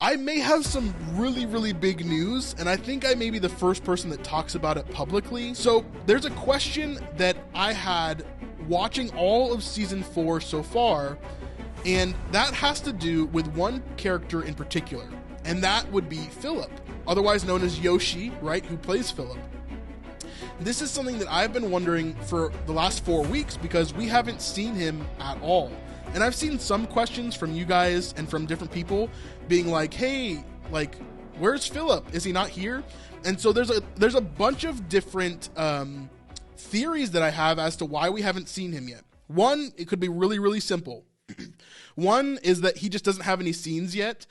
I may have some really, really big news, and I think I may be the first person that talks about it publicly. So there's a question that I had watching all of season 4 so far, and that has to do with one character in particular, and that would be Phillip, otherwise known as Yoshi, right, who plays Phillip. This is something that I've been wondering for the last 4 weeks because we haven't seen him at all. And I've seen some questions from you guys and from different people being like, hey, like, where's Phillip? Is he not here? And so there's a bunch of different theories that I have as to why we haven't seen him yet. One, it could be really, really simple. One is that he just doesn't have any scenes yet.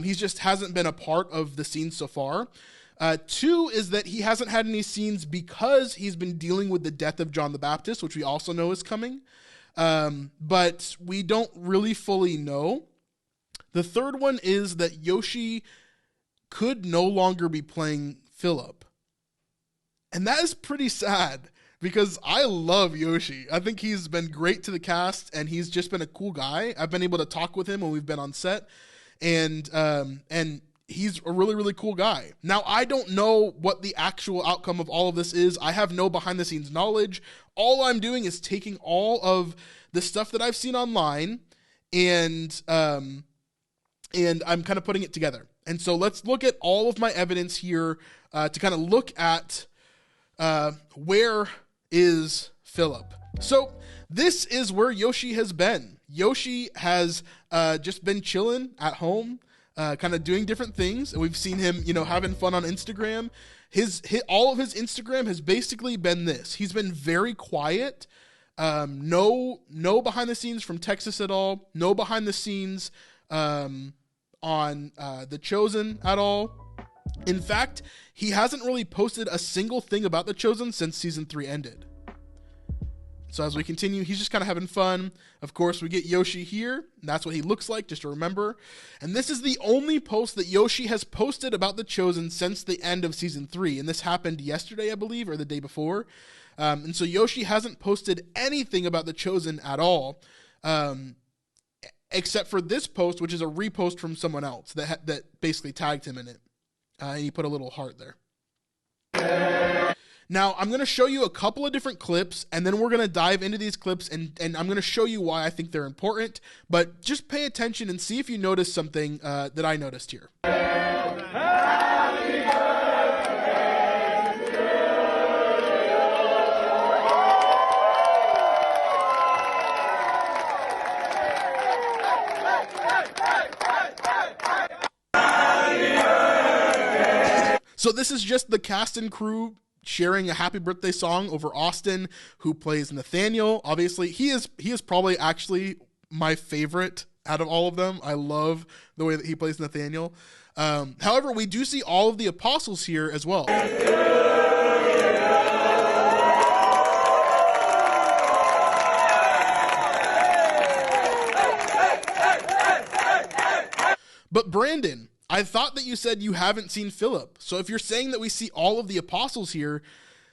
He just hasn't been a part of the scenes so far. Two is that he hasn't had any scenes because he's been dealing with the death of John the Baptist, which we also know is coming. But we don't really fully know. The third one is that Yoshi could no longer be playing Phillip. And that is pretty sad because I love Yoshi. I think he's been great to the cast and he's just been a cool guy. I've been able to talk with him when we've been on set and he's a really, really cool guy. Now, I don't know what the actual outcome of all of this is. I have no behind-the-scenes knowledge. All I'm doing is taking all of the stuff that I've seen online and I'm kind of putting it together. And so let's look at all of my evidence here to kind of look at where is Phillip. So this is where Yoshi has been. Yoshi has just been chilling at home, kind of doing different things, and we've seen him, having fun on Instagram. All of his Instagram has basically been this. He's been very quiet. No behind the scenes from Texas at all. No behind the scenes on The Chosen at all. In fact, he hasn't really posted a single thing about The Chosen since season 3 ended. So as we continue, he's just kind of having fun. Of course, we get Yoshi here. And that's what he looks like, just to remember. And this is the only post that Yoshi has posted about The Chosen since the end of season 3. And this happened yesterday, I believe, or the day before. And so Yoshi hasn't posted anything about The Chosen at all, except for this post, which is a repost from someone else that basically tagged him in it. And he put a little heart there. Now, I'm going to show you a couple of different clips, and then we're going to dive into these clips, and I'm going to show you why I think they're important. But just pay attention and see if you notice something that I noticed here. So this is just the cast and crew sharing a happy birthday song over Austin, who plays Nathaniel. Obviously, he is probably actually my favorite out of all of them. I love the way that he plays Nathaniel. However, we do see all of the apostles here as well. But Brandon, I thought that you said you haven't seen Phillip. So if you're saying that we see all of the apostles here,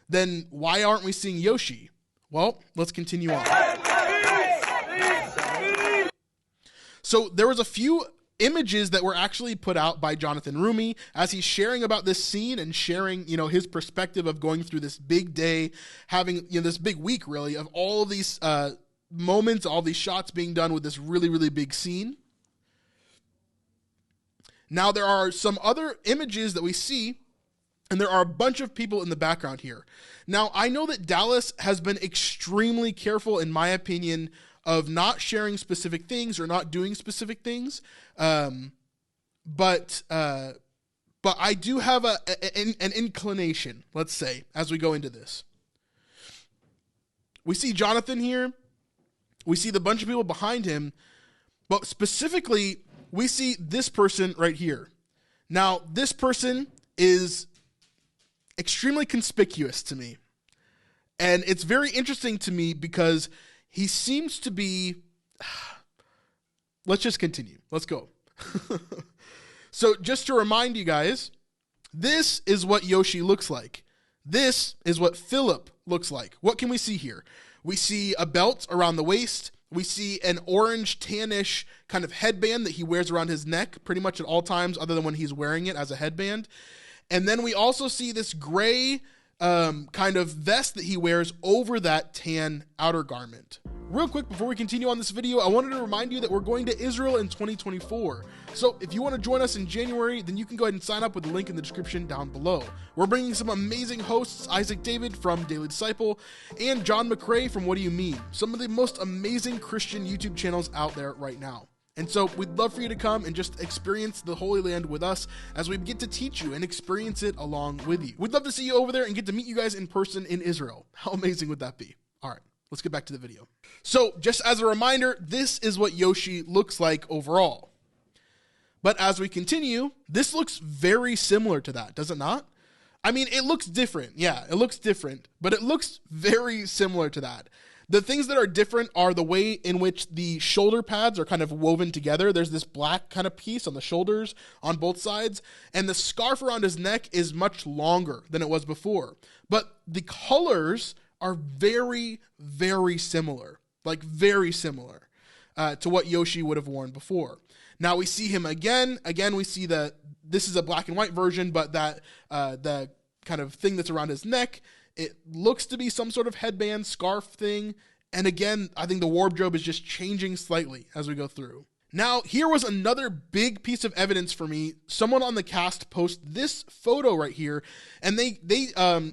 then why aren't we seeing Yoshi? Well, let's continue on. So there was a few images that were actually put out by Jonathan Rumi as he's sharing about this scene and sharing, his perspective of going through this big day, having, this big week really of all of these moments, all these shots being done with this really, really big scene. Now, there are some other images that we see, and there are a bunch of people in the background here. Now, I know that Dallas has been extremely careful, in my opinion, of not sharing specific things or not doing specific things. But I do have an inclination, let's say, as we go into this. We see Jonathan here. We see the bunch of people behind him. But specifically, we see this person right here. Now, this person is extremely conspicuous to me. And it's very interesting to me because he seems to be... Let's just continue. Let's go. So just to remind you guys, this is what Yoshi looks like. This is what Phillip looks like. What can we see here? We see a belt around the waist. We see an orange tannish kind of headband that he wears around his neck pretty much at all times other than when he's wearing it as a headband. And then we also see this gray kind of vest that he wears over that tan outer garment. Real quick, before we continue on this video, I wanted to remind you that we're going to Israel in 2024. So if you want to join us in January, then you can go ahead and sign up with the link in the description down below. We're bringing some amazing hosts, Isaac David from Daily Disciple and John McCrae from What Do You Mean? Some of the most amazing Christian YouTube channels out there right now. And so we'd love for you to come and just experience the Holy Land with us as we get to teach you and experience it along with you. We'd love to see you over there and get to meet you guys in person in Israel. How amazing would that be? All right, let's get back to the video. So just as a reminder, this is what Yoshi looks like overall. But as we continue, this looks very similar to that, does it not? I mean, it looks different. Yeah, it looks different, but it looks very similar to that. The things that are different are the way in which the shoulder pads are kind of woven together. There's this black kind of piece on the shoulders on both sides, and the scarf around his neck is much longer than it was before. But the colors are very, very similar, like very similar to what Yoshi would have worn before. Now we see him again. Again, we see that this is a black and white version, but that the kind of thing that's around his neck, it looks to be some sort of headband, scarf thing. And again, I think the wardrobe is just changing slightly as we go through. Now, here was another big piece of evidence for me. Someone on the cast posted this photo right here, and they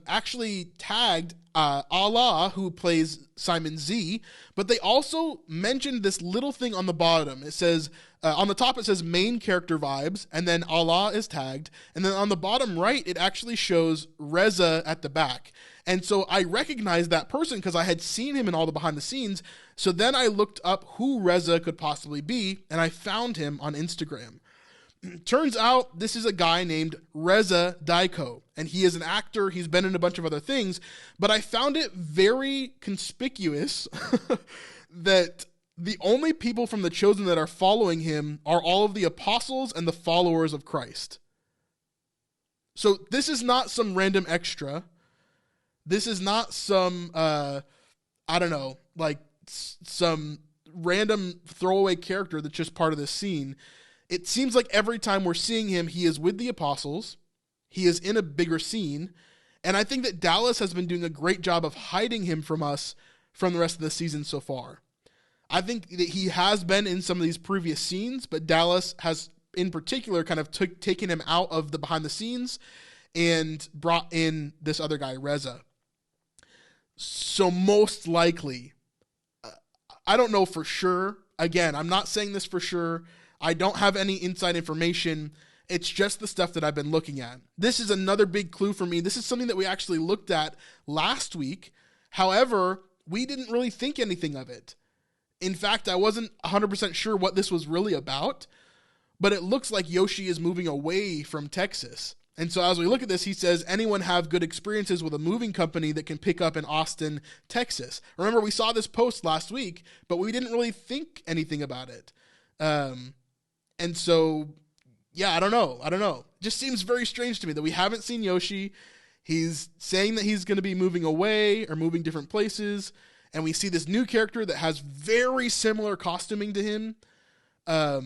actually tagged Allah, who plays Simon Z, but they also mentioned this little thing on the bottom. It says, on the top it says main character vibes, and then Allah is tagged, and then on the bottom right it actually shows Reza at the back. And so I recognized that person because I had seen him in all the behind the scenes. So then I looked up who Reza could possibly be, and I found him on Instagram. Turns out this is a guy named Reza Daiko, and he is an actor. He's been in a bunch of other things, but I found it very conspicuous that the only people from The Chosen that are following him are all of the apostles and the followers of Christ. So this is not some random extra. This is not some, I don't know, like some random throwaway character that's just part of this scene. It seems like every time we're seeing him, he is with the apostles. He is in a bigger scene. And I think that Dallas has been doing a great job of hiding him from us from the rest of the season so far. I think that he has been in some of these previous scenes, but Dallas has in particular kind of taken him out of the behind the scenes and brought in this other guy, Reza. So most likely, I don't know for sure. Again, I'm not saying this for sure. I don't have any inside information. It's just the stuff that I've been looking at. This is another big clue for me. This is something that we actually looked at last week. However, we didn't really think anything of it. In fact, I wasn't 100% sure what this was really about, but it looks like Yoshi is moving away from Texas. And so as we look at this, he says, anyone have good experiences with a moving company that can pick up in Austin, Texas? Remember, we saw this post last week, but we didn't really think anything about it. And so, yeah, I don't know. Just seems very strange to me that we haven't seen Yoshi. He's saying that he's going to be moving away or moving different places. And we see this new character that has very similar costuming to him. I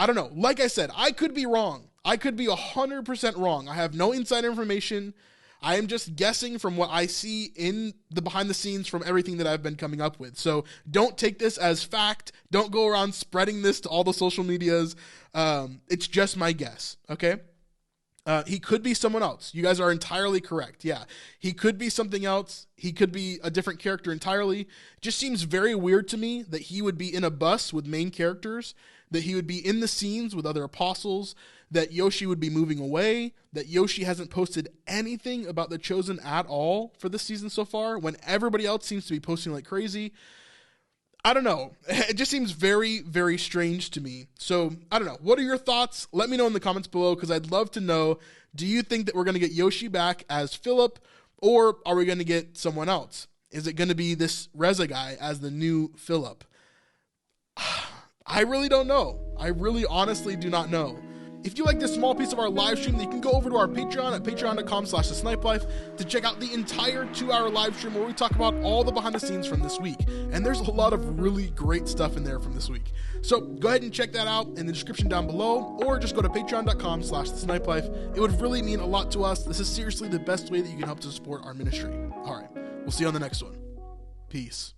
don't know. Like I said, I could be wrong. I could be 100% wrong. I have no inside information. I am just guessing from what I see in the behind the scenes from everything that I've been coming up with. So don't take this as fact. Don't go around spreading this to all the social medias. It's just my guess, okay? He could be someone else. You guys are entirely correct. Yeah, he could be something else. He could be a different character entirely. Just seems very weird to me that he would be in a bus with main characters, that he would be in the scenes with other apostles, that Yoshi would be moving away, that Yoshi hasn't posted anything about The Chosen at all for this season so far, when everybody else seems to be posting like crazy. I don't know. It just seems very, very strange to me. So, I don't know. What are your thoughts? Let me know in the comments below, because I'd love to know, do you think that we're going to get Yoshi back as Phillip, or are we going to get someone else? Is it going to be this Reza guy as the new Phillip? I really don't know. I really honestly do not know. If you like this small piece of our live stream, then you can go over to our Patreon at patreon.com/thesnipelife to check out the entire 2-hour live stream where we talk about all the behind the scenes from this week. And there's a lot of really great stuff in there from this week. So go ahead and check that out in the description down below, or just go to patreon.com/thesnipelife. It would really mean a lot to us. This is seriously the best way that you can help to support our ministry. All right, we'll see you on the next one. Peace.